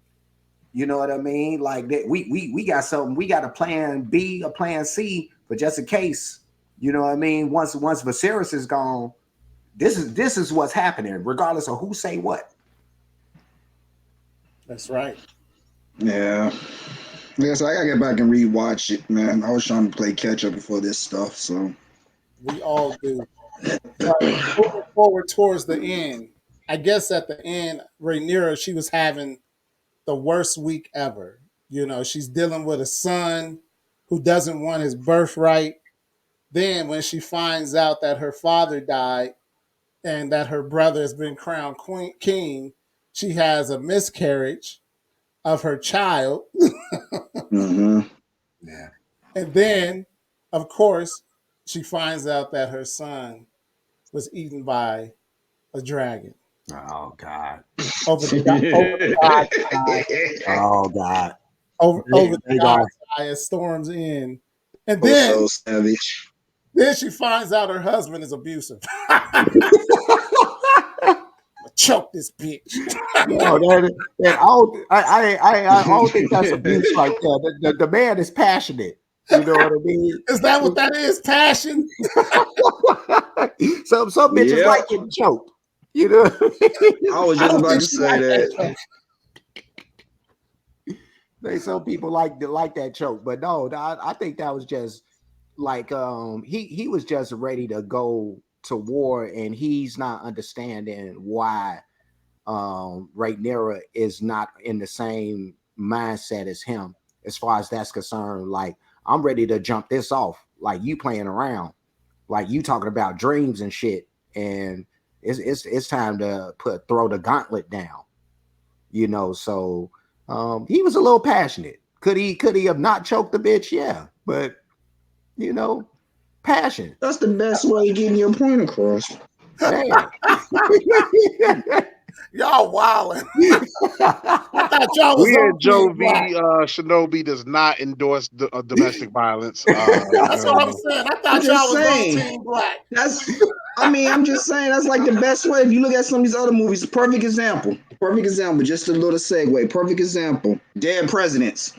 You know what I mean? Like that, we got something. We got a plan B, a plan C, but just in case. You know what I mean? Once Viserys is gone, this is what's happening, regardless of who say what. That's right. Yeah. Yes, I gotta get back and rewatch it, man. I was trying to play catch up before this stuff, so We all do. But moving forward towards the end, I guess at the end, Rhaenyra, she was having the worst week ever. You know, she's dealing with a son who doesn't want his birthright. Then, when she finds out that her father died and that her brother has been crowned king, she has a miscarriage of her child. mm-hmm. Yeah. And then, of course, she finds out that her son was eaten by a dragon Oh God. over the God's eye, Oh God. over the They go. God's eye as storms in. And Oh, so then savage. she finds out her husband is abusive. Choke this bitch. No, I don't think that's abuse right there. The man is passionate. You know what I mean? Is that what that is? Passion? Some bitches Yep. like getting choked. You know what I mean? I was I just don't about think to she say liked that that. choke. Some people like that choke, but no, I think that was just like he was just ready to go to war, and he's not understanding why Rhaenyra is not in the same mindset as him as far as that's concerned. Like, I'm ready to jump this off. Like, you playing around, like you talking about dreams and shit, and it's time to throw the gauntlet down. So he was a little passionate. Could he have not choked the bitch? Yeah, but you know, passion. That's the best way of getting your point across. Yeah. Y'all wilding. I thought y'all was We on at Team Black. Jovi Shinobi does not endorse domestic violence. That's what I'm saying. I I'm thought y'all just was on saying. Team Black. I'm just saying that's like the best way. If you look at some of these other movies, perfect example. Perfect example. Just a little segue. Perfect example. Dead Presidents.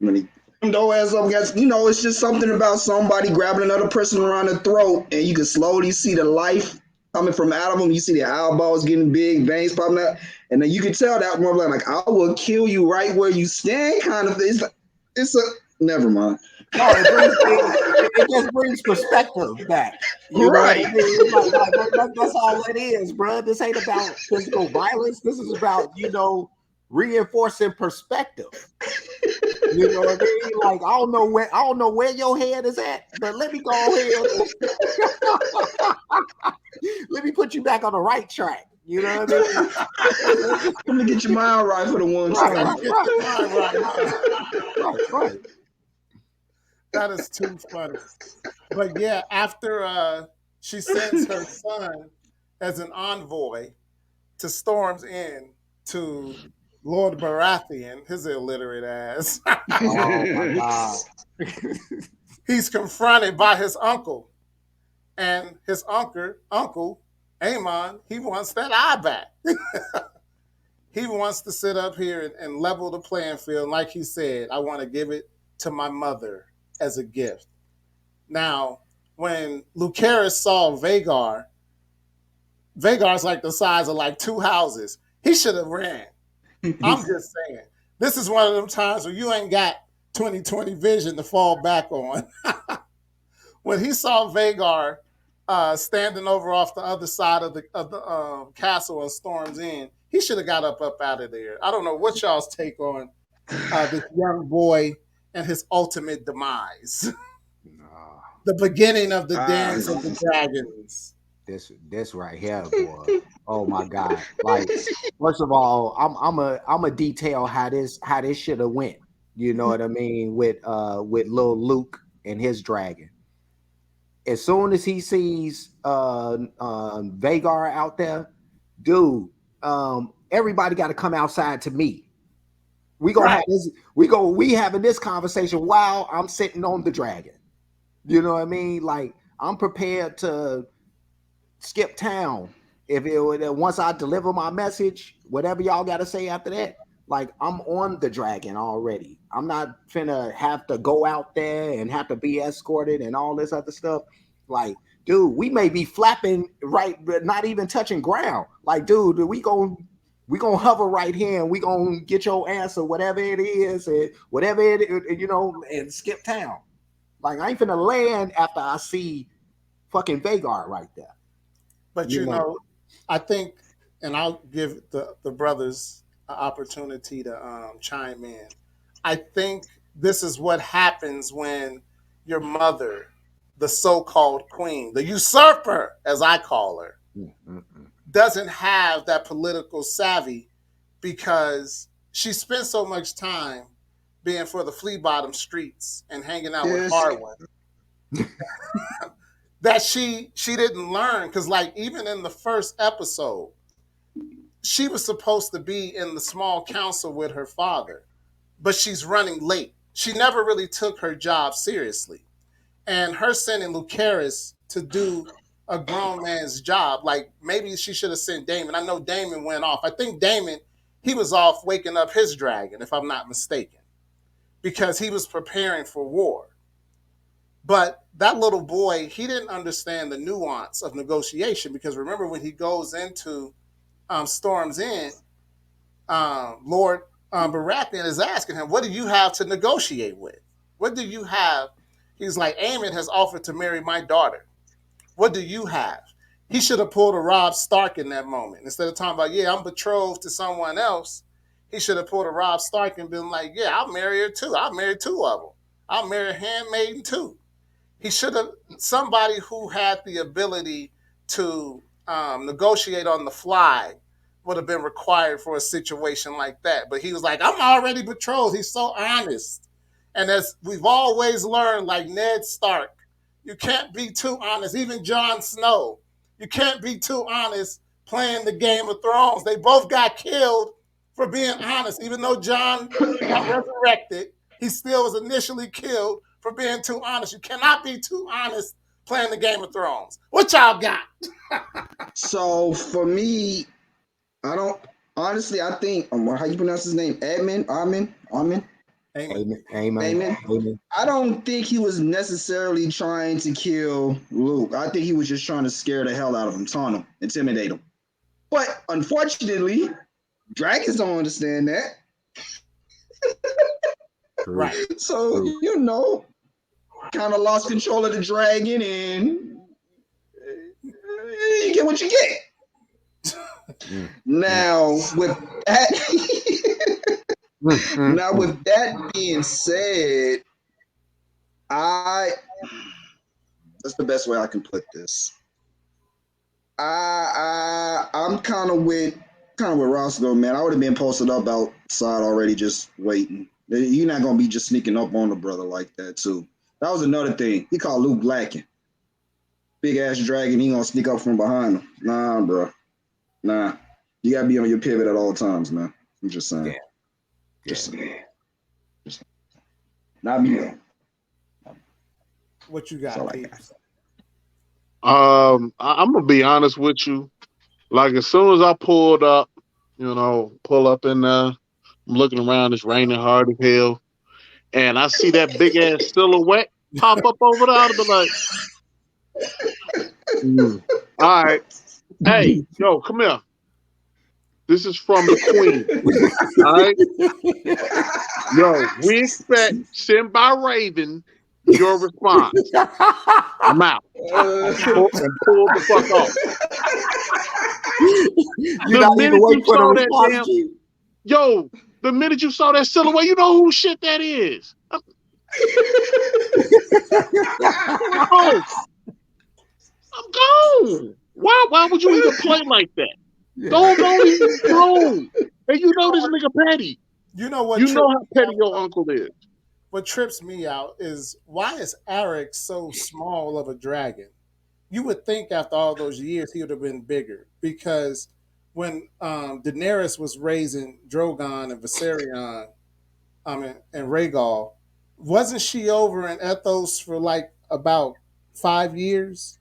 When he no ass up gets, it's just something about somebody grabbing another person around the throat, and you can slowly see the life coming from out of them. You see the eyeballs getting big, veins popping out, and then you can tell that one like I will kill you right where you stand, kind of. It's a never mind. No, it just brings perspective back. You know what I Right. mean? That's all it is, bro. This ain't about physical violence. This is about reinforcing perspective. You know what I mean? Like, I don't know where your head is at, but let me go ahead and let me put you back on the right track. You know what I mean? Let me get your mind right for the one Right, time. Get your mind right, right. That is too funny. But yeah, after she sends her son as an envoy to Storm's End to Lord Baratheon, his illiterate ass, Oh my God. he's confronted by his uncle. And his uncle, Aemon, he wants that eye back. He wants to sit up here and level the playing field. Like he said, I want to give it to my mother as a gift. Now, when Lucaris saw Vagar, Vagar's like the size of like two houses. He should have ran. I'm just saying. This is one of them times where you ain't got 2020 vision to fall back on. When he saw Vagar standing over off the other side of the castle and storms in, he should have got up out of there. I don't know what y'all's take on this young boy and his ultimate demise. Nah, The beginning of the Ah, dance of the dragons. this right here, boy. Oh my God! Like, first of all, I'm a detail how this should have went. You know what I mean with little Luke and his dragon. As soon as he sees Vagar out there, dude, everybody got to come outside to meet. We gonna have Right. this. We having this conversation while I'm sitting on the dragon. You know what I mean? Like I'm prepared to skip town if it would once I deliver my message, whatever y'all got to say after that. Like I'm on the dragon already. I'm not finna have to go out there and have to be escorted and all this other stuff. Like, dude, we may be flapping right, but not even touching ground. Like, dude, we gonna hover right here and we gonna get your answer, whatever it is, and whatever and skip town. Like I ain't finna land after I see fucking Vagar right there. But You you know, know, I think, and I'll give the brothers an opportunity to chime in. I think this is what happens when your mother, the so-called queen, the usurper, as I call her, mm, mm, mm. doesn't have that political savvy because she spent so much time being for the flea bottom streets and hanging out with this Harwin that she didn't learn because like even in the first episode she was supposed to be in the small council with her father, but she's running late. She never really took her job seriously. And her sending Lucaris to do a grown man's job, like maybe she should have sent Damon. I know Damon went off. I think Damon, he was off waking up his dragon, if I'm not mistaken, because he was preparing for war. But that little boy, he didn't understand the nuance of negotiation because remember when he goes into Storm's End, Lord Baratheon is asking him, "What do you have to negotiate with? What do you have?" He's like, "Aemon has offered to marry my daughter. What do you have?" He should have pulled a Rob Stark in that moment instead of talking about, "Yeah, I'm betrothed to someone else." He should have pulled a Rob Stark and been like, "Yeah, I'll marry her too. I'll marry two of them. I'll marry a handmaiden too." He should have somebody who had the ability to negotiate on the fly would have been required for a situation like that. But he was like, "I'm already betrothed." He's so honest. And as we've always learned, like Ned Stark, you can't be too honest. Even Jon Snow, you can't be too honest playing the Game of Thrones. They both got killed for being honest. Even though Jon got resurrected, he still was initially killed for being too honest. You cannot be too honest playing the Game of Thrones. What y'all got? so for me, I don't honestly. I think how you pronounce his name? Edmund, Armin, Amen. Amen. Amen. Amen. Amen. I don't think he was necessarily trying to kill Luke. I think he was just trying to scare the hell out of him, taunt him, intimidate him. But unfortunately, dragons don't understand that. True. Right. So, True. kind of lost control of the dragon and you get what you get. Mm, mm, Now, with that, now mm. with that being said, I that's the best way I can put this. I'm kind of with Roscoe, man. I would have been posted up outside already, just waiting. You're not gonna be just sneaking up on the brother like that too. That was another thing. He called Luke Blacking. Big ass dragon. He gonna sneak up from behind him. Nah, bro. Nah. You gotta be on your pivot at all times, man. I'm just saying. Yeah. Just Yeah. saying. Just not me though. What you That's got, all I got. Peeps? I'm gonna be honest with you. Like as soon as I pulled up, pull up in I'm looking around. It's raining hard as hell, and I see that big ass silhouette. pop up over there. I'd be like, mm. All right, hey, yo, come here. This is from the Queen. All right, yo, we expect send by Raven your response. I'm out. And pull the fuck off. You're The not even minute you waiting for the saw that response, damn, G. yo, the minute you saw that silhouette, you know who shit that is. Oh, I'm gone. Why would you even play like that? Yeah. Don't even go. And you know this nigga petty. You know what You know trips how me petty out, your though? uncle is. What trips me out is why is Eric so small of a dragon? You would think after all those years he would have been bigger because when Daenerys was raising Drogon and Viserion, and Rhaegal, wasn't she over in Ethos for like about 5 years?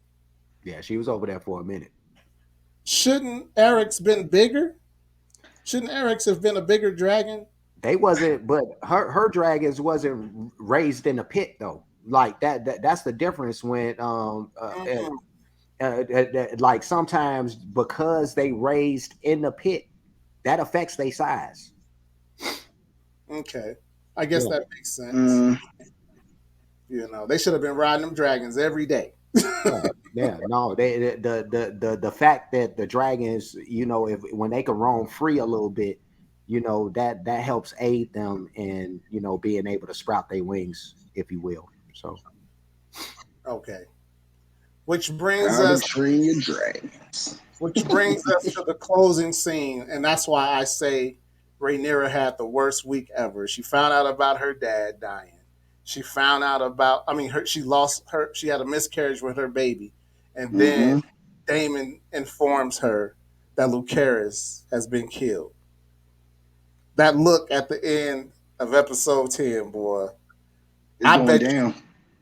Yeah, she was over there for a minute. Shouldn't Eric's been bigger? Shouldn't Eric's have been a bigger dragon? They wasn't, but her dragons wasn't raised in a pit though. Like that's the difference when Mm, like sometimes because they raised in the pit, that affects their size. okay, I guess Yeah. that makes sense. Mm, They should have been riding them dragons every day. Yeah, yeah, no, the fact that the dragons, if when they can roam free a little bit, that helps aid them in being able to sprout their wings, if you will. So Okay, which brings how to us train your dragons. which brings us to the closing scene, and that's why I say Rhaenyra had the worst week ever. She found out about her dad dying. She found out about, I mean, she lost her. She had a miscarriage with her baby, and then Mm-hmm. Damon informs her that Lucerys has been killed. That look at the end of episode 10, boy. It's I going bet down.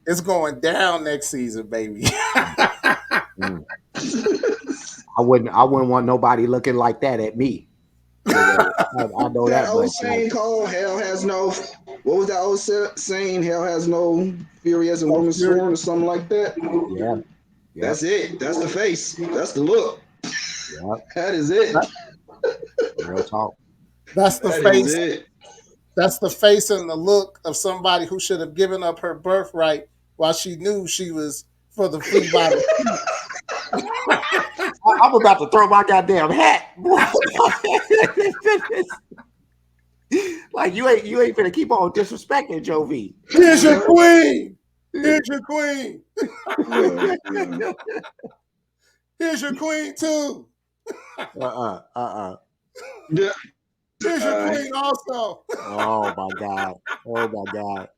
it's going down next season, baby. mm, I wouldn't want nobody looking like that at me. I know That that old much. Like, saying called "Hell has no." What was that old saying? "Hell has no fury as a So woman Fury, scorned," or something like that. yeah, That's yep, it. That's the face. That's the look. yep, That is it. that, real talk. that's the That is face. it. That's the face and the look of somebody who should have given up her birthright while she knew she was for the flea bottom. I'm about to throw my goddamn hat. Like you ain't gonna keep on disrespecting Jovi. Here's your queen. Here's your queen. Oh, God. Here's your queen too. Uh-uh. Yeah. Here's your Uh, queen also. Oh my god. Oh my god.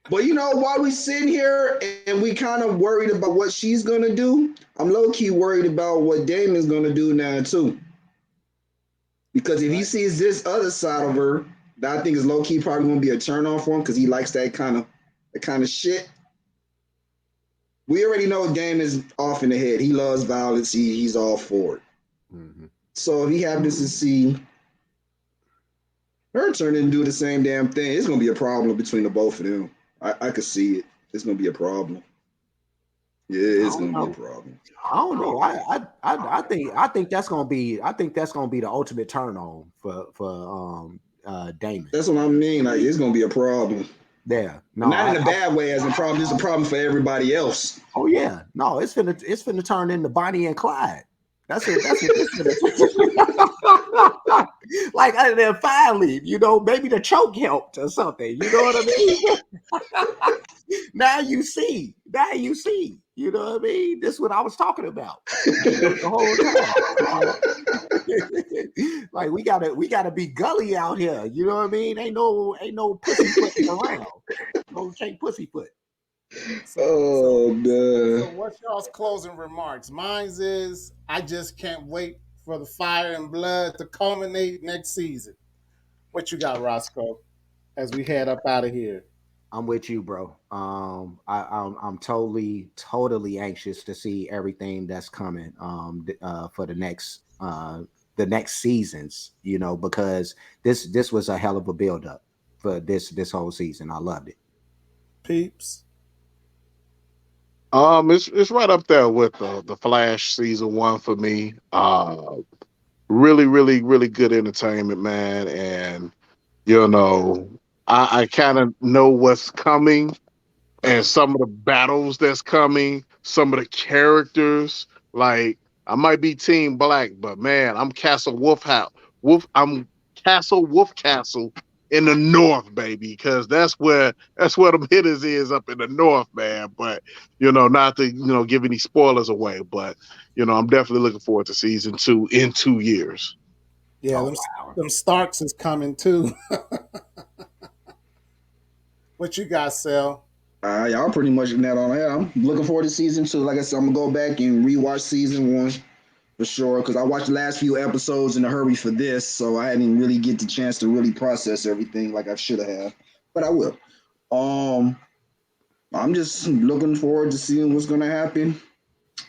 but you know, while we sitting here and we kind of worried about what she's gonna do, I'm low key worried about what Damon's gonna do now too. Because if he Right. sees this other side of her, that I think is low key probably gonna be a turn on for him because he likes that kind of shit. We already know Damon's off in the head. He loves violence. He's all for it. Mhm. So if he happens to see her turn and do the same damn thing, it's gonna be a problem between the both of them. I could see it. It's gonna be a problem. Yeah, I it's don't gonna be a know. problem. I don't know. I think that's gonna be the ultimate turn on for Damon. That's what I mean. Like it's gonna be a problem. There. But No, not in a bad way as a problem. It's a problem for everybody else. oh yeah. No, it's finna turn into Bonnie and Clyde. That's what like and then finally, maybe the choke helped or something. You know what I mean? Now you see. Now you see. You know what I mean? This is what I was talking about. The whole time. Like we gotta be gully out here. You know what I mean? Ain't no pussyfooting around. No can't pussyfoot. So so Oh so man. what's y'all's closing remarks? Mine's is I just can't wait for the fire and blood to culminate next season. What you got, Roscoe, as we head up out of here? I'm with you, bro. I'm totally anxious to see everything that's coming for the next seasons, because this was a hell of a build up for this whole season. I loved it. Peeps. It's right up there with the Flash season one for me. Really, really, really good entertainment, man. And you know, I kind of know what's coming and some of the battles that's coming, some of the characters. Like I might be Team Black, but man, I'm Castle Wolf House. I'm Castle Wolf Castle in the north, baby, because that's where the hitters is up in the north, man. But not to give any spoilers away, but I'm definitely looking forward to season 2 in 2 years. Yeah, Oh them wow. them Starks is coming too. What you got, Cel? Y'all pretty much in that on that. I'm looking forward to season 2. Like I said, I'm gonna go back and rewatch season 1 for sure because I watched the last few episodes in a hurry for this, so I didn't really get the chance to really process everything like I should have. But I will. Um, I'm just looking forward to seeing what's gonna happen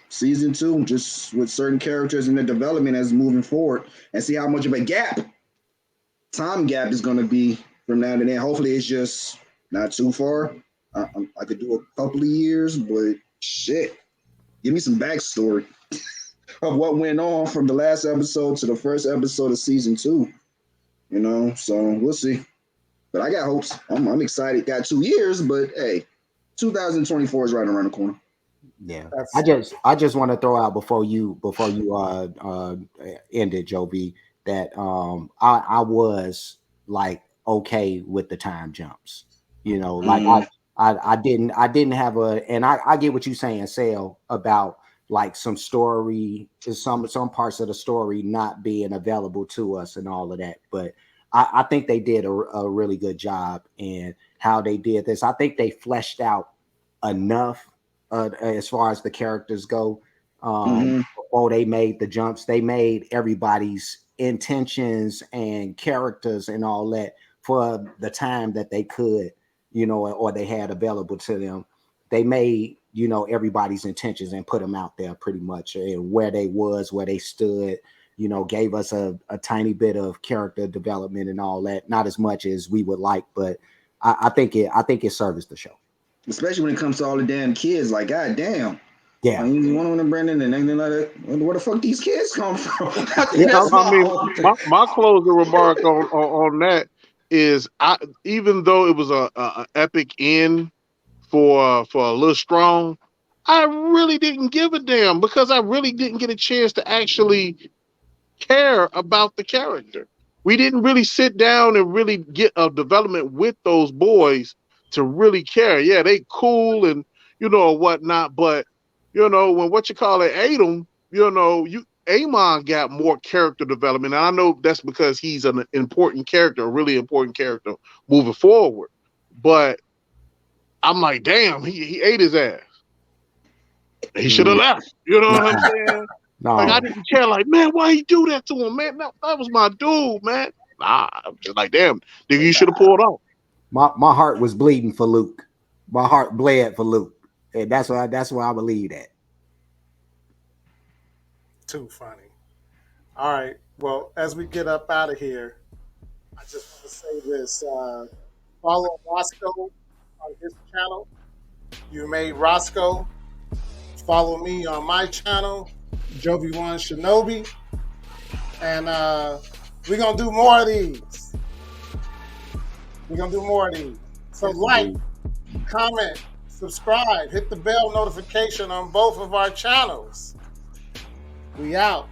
season 2, just with certain characters and the development as moving forward, and see how much of a time gap is gonna be from now to then. Hopefully, it's just not too far. I could do a couple of years, but shit, give me some backstory of what went on from the last episode to the first episode of season 2. So we'll see. But I got hopes. I'm excited. Got 2 years, but hey, 2024 is right around the corner. Yeah, I That's just I just want to throw out before you end it, Joe B, that I was like okay with the time jumps. Like Mm, I didn't have and I get what you're saying, Sale, about like some parts of the story not being available to us and all of that. But I think they did a really good job in how they did this. I think they fleshed out enough as far as the characters go. mm-hmm. Before they made the jumps, they made everybody's intentions and characters and all that for the time that they could, or they had available to them. They made, everybody's intentions and put them out there pretty much, and where they stood, gave us a tiny bit of character development and all that. Not as much as we would like, but I think it serviced the show. Especially when it comes to all the damn kids. Like, god damn. Yeah. One of them, Brandon, and anything like that. Where the fuck these kids come from? I Yeah. think that's I my mean, whole thing. my closing remark on that is, even though it was a epic end for a little strong, I really didn't give a damn because I really didn't get a chance to actually care about the character. We didn't really sit down and really get a development with those boys to really care. Yeah, they cool and whatnot, but when what you call it ate them, you Amon got more character development. And I know that's because he's an important character, a really important character moving forward. But I'm like, damn, he ate his ass. He should have Mm. left. You know what I'm saying? Like I No, didn't care. Like, man, why he do that to him, man? That was my dude, man. Nah, I'm just like, damn, nigga, you should have pulled off. my heart was bleeding for Luke. My heart bled for Luke, and that's why I believe that. too funny. All right. Well, as we get up out of here, I just want to say this. Follow Roscoe on his channel. You made Roscoe. Follow me on my channel, Jovi Wan Shinobi. And we're going to do more of these. We're going to do more of these. So Yes, like, indeed. comment, subscribe, hit the bell notification on both of our channels. We out.